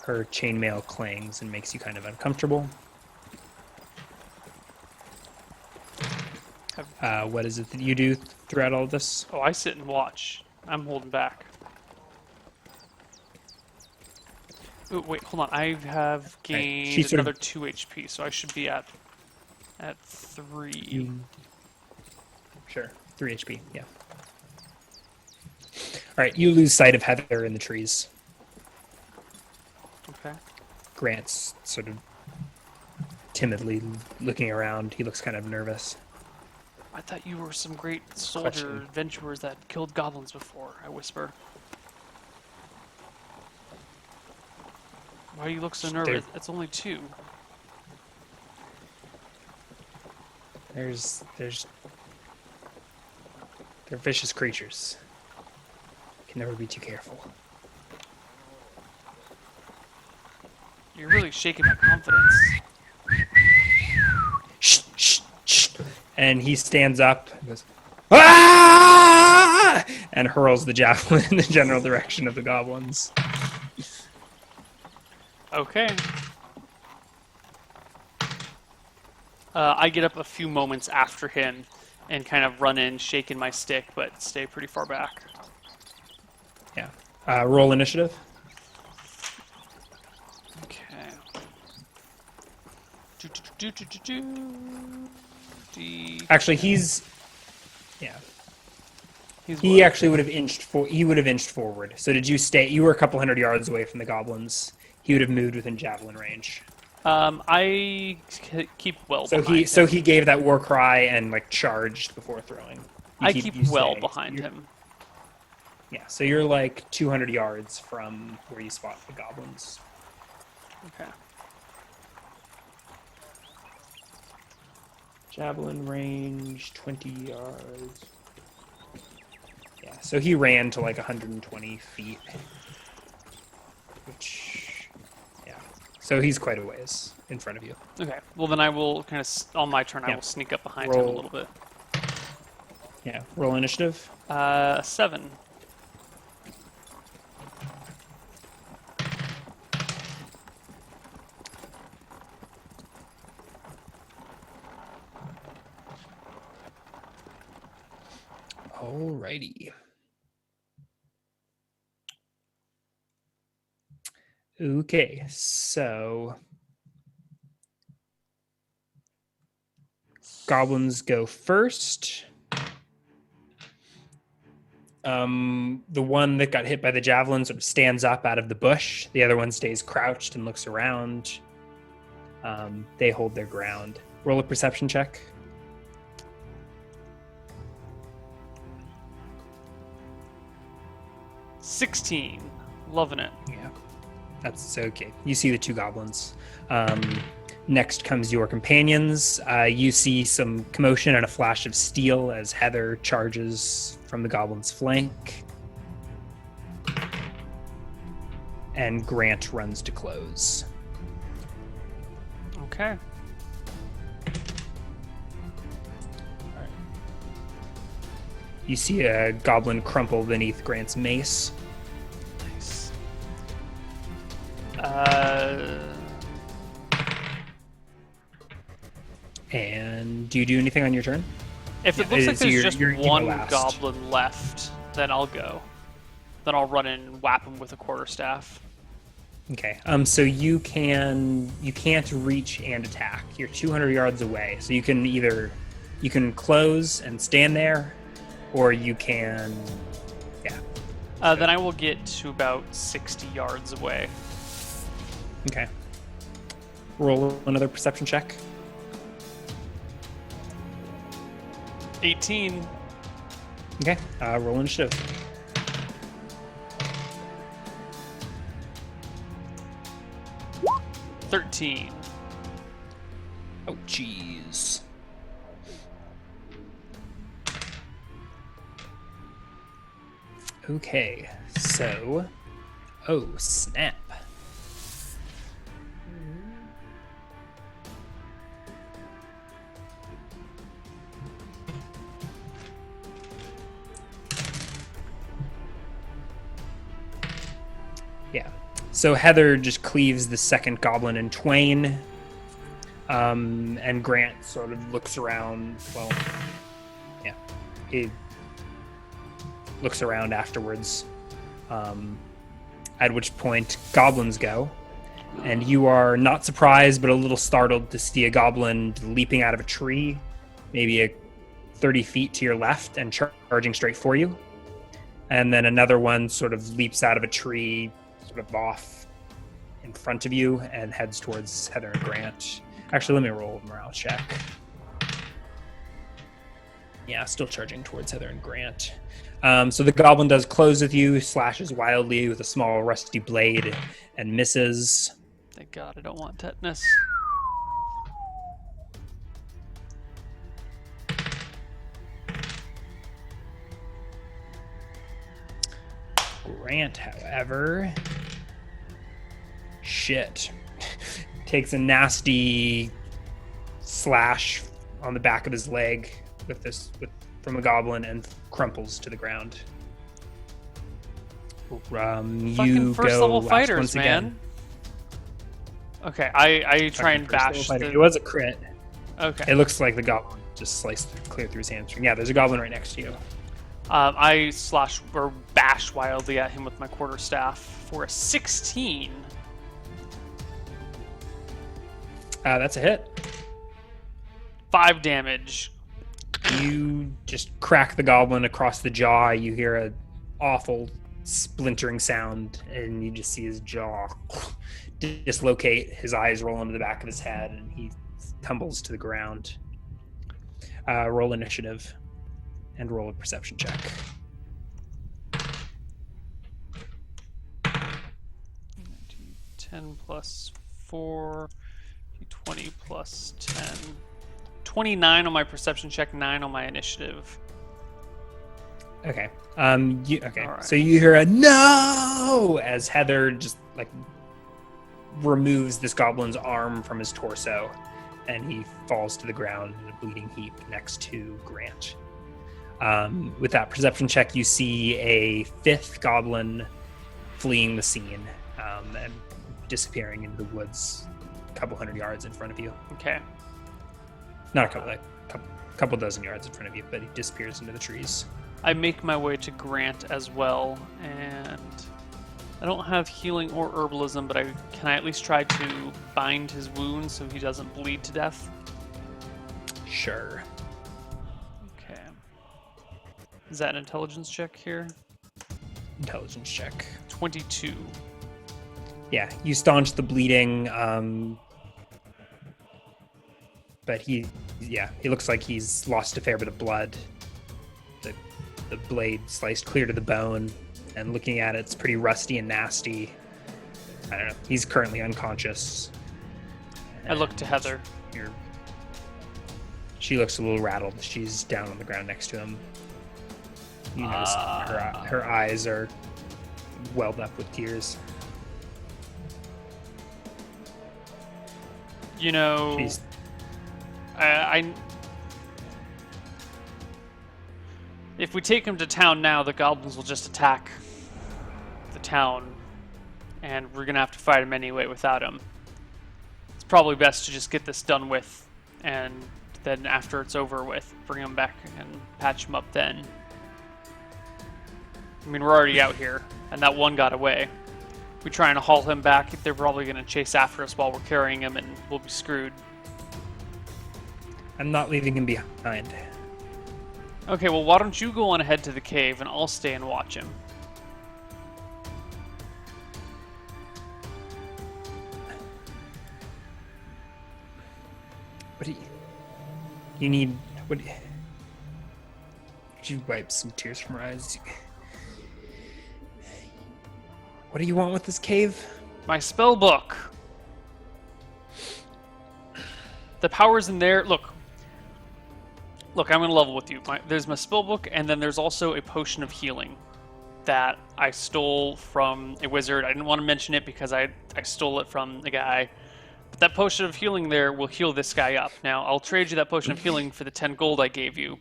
Her chainmail clangs and makes you kind of uncomfortable. What is it that you do throughout all of this?
Oh, I sit and watch. I'm holding back. Ooh, wait, hold on. I have gained
She sort of-
another 2 HP, so I should be at 3.
Sure. 3 HP, yeah. All right, you lose sight of Heather in the trees.
Okay.
Grant's sort of timidly looking around. He looks kind of nervous.
I thought you were some great soldier
Question.
adventurers that killed goblins before, I whisper. Why do you look so nervous? It's only 2.
They're vicious creatures. Can never be too careful.
You're really shaking my confidence.
Shh. And he stands up and goes, ah! And hurls the javelin in the general direction of the goblins.
Okay. I get up a few moments after him and kind of run in, shaking my stick, but stay pretty far back.
Yeah. Roll initiative.
Okay.
Actually, he's
He's
he
what?
actually would have inched forward. So did you stay? You were a couple hundred yards away from the goblins. He would have moved within javelin range.
I keep well
So
behind
he
him.
he gave that war cry and like charged before throwing.
I keep
you
well
stay.
behind
You're-
him.
Yeah, so you're like 200 yards from where you spot the goblins.
Okay.
Javelin range, 20 yards. Yeah, so he ran to like 120 feet. Which, yeah. So he's quite a ways in front of you.
Okay. Well, then I will kind of, on my turn, I
Yeah.
will sneak up behind him a
Roll.
little bit.
Yeah, roll initiative.
7.
Alrighty. Okay, so goblins go first. The one that got hit by the javelin sort of stands up out of the bush. The other one stays crouched and looks around. They hold their ground. Roll a perception check.
16. Loving it.
Yeah, that's okay. You see the two goblins. Next comes your companions. You see some commotion and a flash of steel as Heather charges from the goblin's flank. And Grant runs to close.
Okay.
You see a goblin crumple beneath Grant's mace.
Nice.
And do you do anything on your turn?
If it looks like
so
there's just
you're
one
last.
goblin left, then I'll go. Then I'll run in and whap him with a quarterstaff.
Okay. So you can't reach and attack. You're 200 yards away. So you can close and stand there, or you can, yeah.
Then I will get to about 60 yards away.
Okay. Roll another perception check.
18.
Okay. Roll initiative.
$13.
Oh, jeez. Okay, so... Oh, snap. Yeah. So Heather just cleaves the second goblin in twain. And Grant sort of looks around. Well, yeah. He looks around afterwards. At which point goblins go. And you are not surprised, but a little startled to see a goblin leaping out of a tree, maybe 30 feet to your left and charging straight for you. And then another one sort of leaps out of a tree, sort of off in front of you and heads towards Heather and Grant. Actually, let me roll a morale check. Yeah, still charging towards Heather and Grant. So the goblin does close with you, slashes wildly with a small rusty blade, and misses.
Thank God I don't want tetanus.
Grant, however, takes a nasty slash on the back of his leg from a goblin and crumples to the ground.
Fucking first level fighters, man.
Again.
Okay, I try and bash
It was a crit.
Okay.
It looks like the goblin just sliced clear through his hamstring. Yeah, there's a goblin right next to you.
I slash or bash wildly at him with my quarterstaff for a 16.
That's a hit.
5 damage.
You just crack the goblin across the jaw. You hear an awful splintering sound, and you just see his jaw dislocate. His eyes roll into the back of his head, and he tumbles to the ground. Roll initiative and roll a perception check.
10 plus 4, 20 plus 10. 29 on my perception check, 9 on my initiative.
Okay.
Right.
So you hear a no as Heather just removes this goblin's arm from his torso, and he falls to the ground in a bleeding heap next to Grant. With that perception check, you see a 5th goblin fleeing the scene and disappearing into the woods a couple hundred yards in front of you.
Okay.
Not a couple dozen yards in front of you, but he disappears into the trees.
I make my way to Grant as well, and I don't have healing or herbalism, but can I at least try to bind his wounds so he doesn't bleed to death?
Sure.
Okay. Is that an intelligence check here?
Intelligence check.
22.
Yeah, you staunch the bleeding, but he looks like he's lost a fair bit of blood. The blade sliced clear to the bone, and looking at it, it's pretty rusty and nasty. I don't know. He's currently unconscious.
I look to Heather.
You're... She looks a little rattled. She's down on the ground next to him. You notice her eyes are welled up with tears.
You know,
She's...
if we take him to town now, the goblins will just attack the town, and we're gonna have to fight him anyway without him. It's probably best to just get this done with, and then after it's over with, bring him back and patch him up then. I mean, we're already out here, and that one got away. We trying to haul him back, they're probably gonna chase after us while we're carrying him, and we'll be screwed.
I'm not leaving him behind.
Okay, well, why don't you go on ahead to the cave, and I'll stay and watch him.
What do you need? What do you... She wipes some tears from her eyes. What do you want with this cave?
My spell book. The power's in there. Look, I'm going to level with you. There's my spell book, and then there's also a potion of healing that I stole from a wizard. I didn't want to mention it because I stole it from the guy. But that potion of healing there will heal this guy up. Now, I'll trade you that potion of healing for the 10 gold I gave you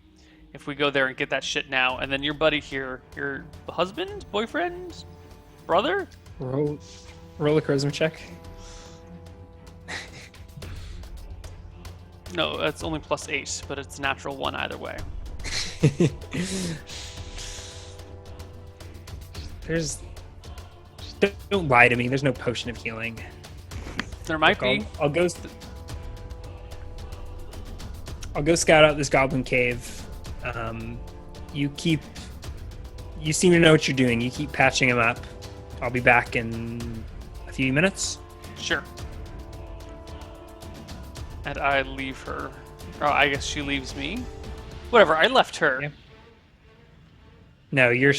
if we go there and get that shit now. And then your buddy here, your husband, boyfriend, brother?
Roll a charisma check.
No, that's only +8, but it's natural 1 either way.
Don't lie to me. There's no potion of healing.
There might be.
I'll go scout out this goblin cave. You seem to know what you're doing. You keep patching him up. I'll be back in a few minutes.
Sure. And I leave her. Oh, I guess she leaves me. Whatever, I left her.
Yeah. No, you're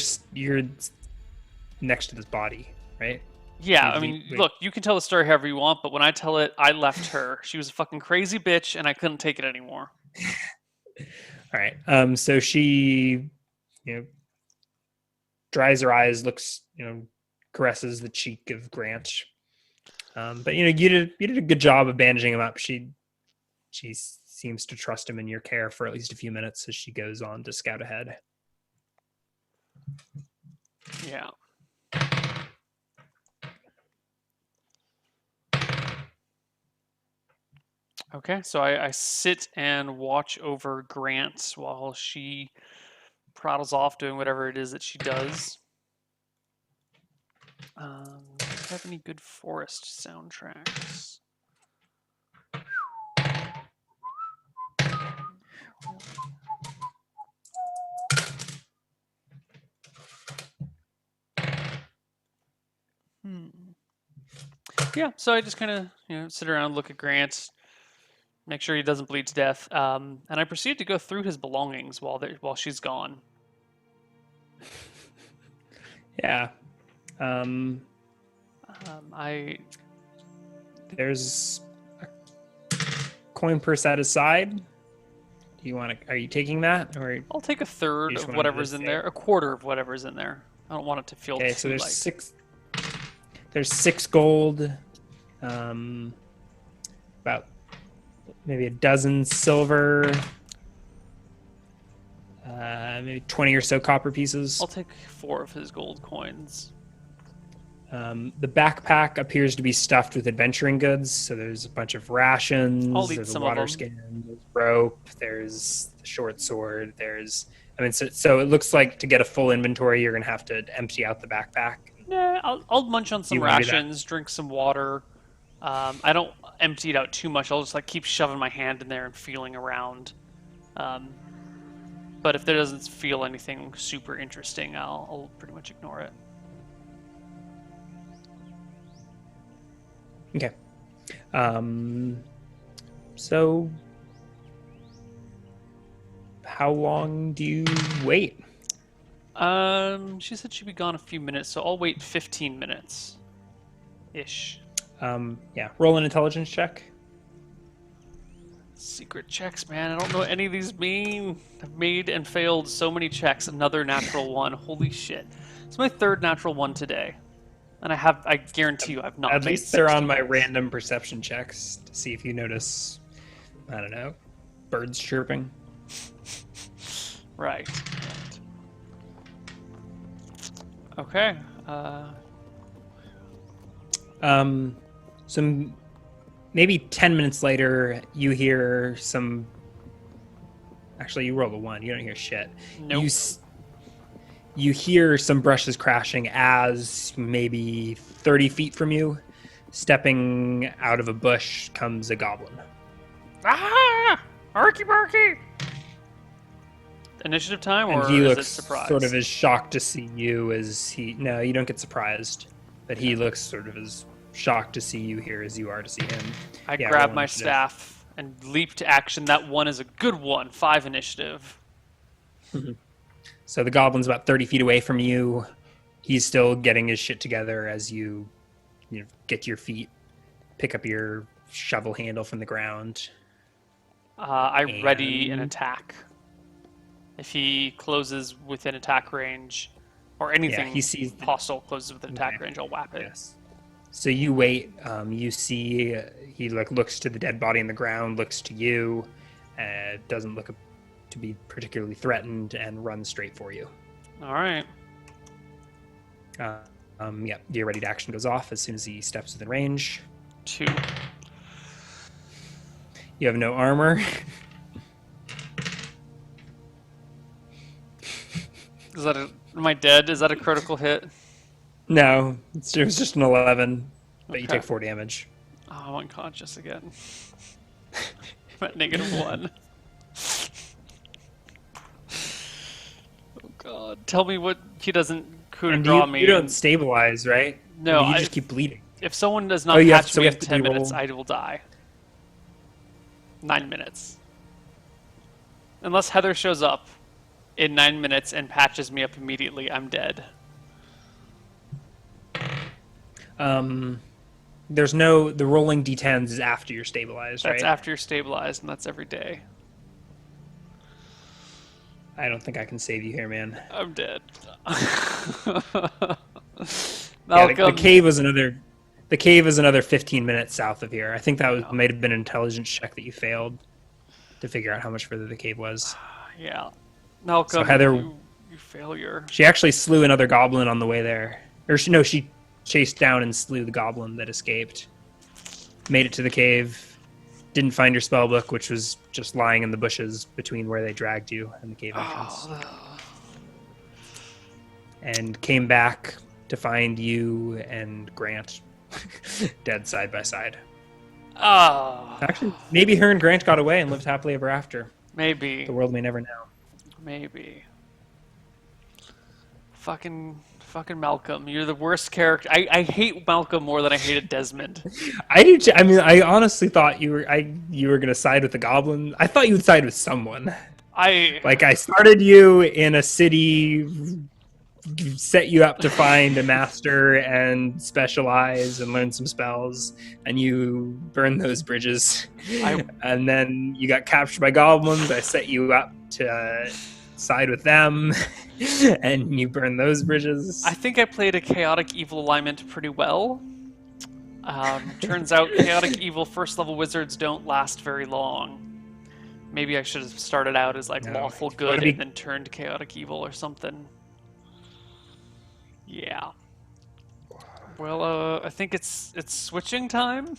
next to this body, right?
Yeah, I mean, look, you can tell the story however you want, but when I tell it, I left her. She was a fucking crazy bitch, and I couldn't take it anymore.
All right. So she, dries her eyes, looks, caresses the cheek of Grant. But you did a good job of bandaging him up. She seems to trust him in your care for at least a few minutes as she goes on to scout ahead.
Yeah. Okay, so I sit and watch over Grant while she prattles off doing whatever it is that she does. Do I have any good forest soundtracks? Yeah, so I just kind of sit around, look at Grant, make sure he doesn't bleed to death, and I proceed to go through his belongings while she's gone.
Yeah. There's a coin purse set aside. Are you taking that, or
I'll take a third of whatever's in there, a quarter of whatever's in there. I don't want it to feel too
so there's
light.
6. There's 6 gold, about maybe a dozen silver, maybe 20 or so copper pieces.
I'll take 4 of his gold coins.
The backpack appears to be stuffed with adventuring goods. So there's a bunch of rations.
I'll eat
there's
some
a water
of them.
skin. There's rope. There's the short sword. So it looks like to get a full inventory, you're gonna have to empty out the backpack.
Yeah, I'll munch on some
You wanna do that?
rations, drink some water. I don't empty it out too much. I'll just keep shoving my hand in there and feeling around. But if there doesn't feel anything super interesting, I'll pretty much ignore it.
Okay. So how long do you wait?
She said she'd be gone a few minutes, so I'll wait 15 minutes ish.
Yeah, roll an intelligence check.
Secret checks, man. I don't know what any of these mean. I've made and failed so many checks. Another natural one. Holy shit. It's my third natural one today. And I guarantee you I've not
At
made
least they're
60
on my
rolls.
random perception checks to see if you notice, I don't know, birds chirping.
Right. Okay.
Some maybe 10 minutes later, you hear some. Actually, you roll a 1. You don't hear shit.
Nope.
You hear some brushes crashing as maybe 30 feet from you, stepping out of a bush, comes a goblin.
Ah! Arky barky! Initiative time, or
And he
is
looks
it surprise?
sort of as shocked to see you as he. No, you don't get surprised, but he looks sort of as shocked to see you here as you are to see him.
I
Yeah,
grab
roll
my
initiative.
staff and leap to action. That one is a good one. 5 initiative.
So the goblin's about 30 feet away from you. He's still getting his shit together as you get to your feet, pick up your shovel handle from the ground.
I ready an
And-
attack. If he closes within attack range, or anything
he sees-
hostile closes within attack
Okay.
range, I'll whap it.
Yes. So you wait. You see he looks to the dead body in the ground, looks to you, doesn't look to be particularly threatened, and runs straight for you.
All right.
Your ready to action goes off as soon as he steps within range.
2.
You have no armor.
Am I dead? Is that a critical hit?
No, it was just an 11, but you
Okay.
take 4 damage.
Oh, I'm unconscious again. I'm at -1. Oh god. Tell me what he doesn't coup de
And
draw
you,
me.
you don't
and-
stabilize, right?
No,
you
I-
just keep bleeding.
If someone does not
Oh, you have-
catch
so
me
we
in
have to
10 minutes,
reroll?
I will die. 9 minutes. Unless Heather shows up in 9 minutes and patches me up immediately, I'm dead.
The rolling d10s is after you're stabilized,
That's
right?
after you're stabilized, and that's every day.
I don't think I can save you here, man.
I'm dead.
Yeah,
Malcolm,
the cave was another 15 minutes south of here. I think that might have been an intelligence check that you failed to figure out how much further the cave was.
yeah. Malcolm,
Heather-
you failure.
She actually slew another goblin on the way there. She chased down and slew the goblin that escaped. Made it to the cave. Didn't find your spell book, which was just lying in the bushes between where they dragged you and the cave entrance.
Oh,
And came back to find you and Grant dead side by side.
oh,
Actually, maybe her and Grant got away and lived happily ever after.
maybe.
The world may never know.
Maybe. Fucking Malcolm. You're the worst character. I hate Malcolm more than I hated Desmond.
I do. I mean, I honestly thought you were gonna side with the goblin. I thought you would side with someone.
I
I started you in a city, set you up to find a master and specialize and learn some spells, and you burned those bridges. And then you got captured by goblins. I set you up to side with them, and you burned those bridges.
I think I played a chaotic evil alignment pretty well. Turns out chaotic evil first level wizards don't last very long. Maybe I should have started out as like
No,
lawful
it's gotta
good
be-
and then turned chaotic evil or something. Yeah. Well, I think it's switching time.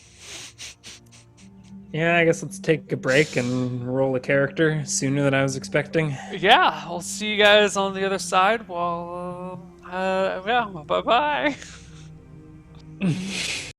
Yeah, I guess let's take a break and roll a character sooner than I was expecting.
Yeah, I'll see you guys on the other side. Well, yeah, bye bye.